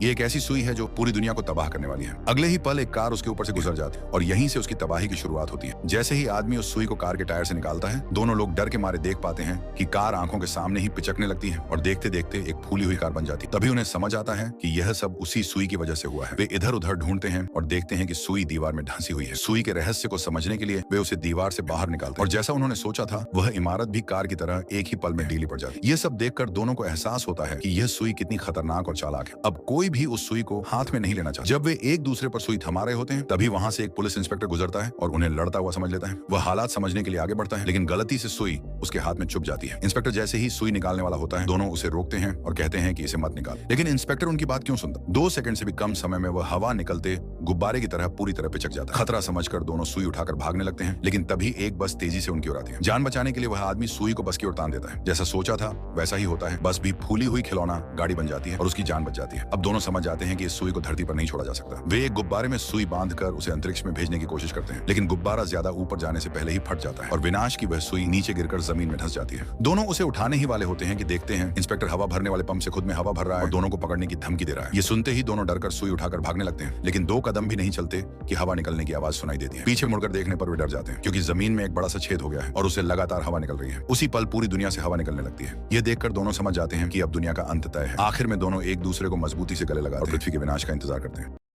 ये एक ऐसी सुई है जो पूरी दुनिया को तबाह करने वाली है। अगले ही पल एक कार उसके ऊपर से गुजर जाती है और यहीं से उसकी तबाही की शुरुआत होती है। जैसे ही आदमी उस सुई को कार के टायर से निकालता है, दोनों लोग डर के मारे देख पाते हैं कि कार आंखों के सामने ही पिचकने लगती है और देखते देखते एक फूली हुई कार बन जाती है। तभी उन्हें समझ आता है कि यह सब उसी सुई की वजह से हुआ है। वे इधर उधर ढूंढते हैं और देखते हैं कि सुई दीवार में ढंसी हुई है। सुई के रहस्य को समझने के लिए वे उसे दीवार से बाहर निकालते हैं और जैसा उन्होंने सोचा था, वह इमारत भी कार की तरह एक ही पल में ढीली पड़ जाती है। यह सब देखकर दोनों को एहसास होता है कि यह सुई कितनी खतरनाक और चालाक है। अब कोई भी उस सुई को हाथ में नहीं लेना चाहता। जब वे एक दूसरे पर सुई थमा रहे होते हैं, तभी वहां से एक पुलिस इंस्पेक्टर गुजरता है और उन्हें लड़ता हुआ समझ लेता है। वह हालात समझने के लिए आगे बढ़ता है, लेकिन गलती से सुई उसके हाथ में चुभ जाती है। इंस्पेक्टर जैसे ही सुई निकालने वाला होता है, दोनों उसे रोकते हैं और कहते हैं कि इसे मत निकाल। लेकिन इंस्पेक्टर उनकी बात क्यों सुनता? 2 सेकंड से भी कम समय में वह हवा निकलते गुब्बारे की तरह पूरी तरह पिचक जाता है। खतरा समझकर दोनों सुई उठाकर भागने लगते हैं, लेकिन तभी एक बस तेजी से उनकी ओर आती है। जान बचाने के लिए वह आदमी सुई को बस की ओर तान देता है। जैसा सोचा था वैसा ही होता है। बस भी फूली हुई खिलौना गाड़ी बन जाती है और उसकी जान बच जाती है। अब दोनों समझ जाते हैं कि इस सुई को धरती पर नहीं छोड़ा जा सकता। वे एक गुब्बारे में सुई बांधकर उसे अंतरिक्ष में भेजने की कोशिश करते हैं, लेकिन गुब्बारा ज्यादा ऊपर जाने से पहले ही फट जाता है और विनाश की वह सुई नीचे गिरकर जमीन में धंस जाती है। दोनों उसे उठाने ही वाले होते हैं कि देखते हैं इंस्पेक्टर हवा भरने वाले पंप से खुद में हवा भर रहा है और दोनों को पकड़ने की धमकी दे रहा है। ये सुनते ही दोनों डरकर सुई उठाकर भागने लगते हैं, लेकिन 2 कदम भी नहीं चलते कि हवा निकलने की आवाज सुनाई देती है। पीछे मुड़कर देखने पर वे डर जाते हैं, क्योंकि जमीन में एक बड़ा सा छेद हो गया है और उससे लगातार हवा निकल रही है। उसी पल पूरी दुनिया से हवा निकलने लगती है। यह देखकर दोनों समझ जाते हैं कि अब दुनिया का अंत तय है। आखिर में दोनों एक दूसरे को मजबूती से गले लगाते हैं और पृथ्वी के विनाश का इंतजार करते हैं।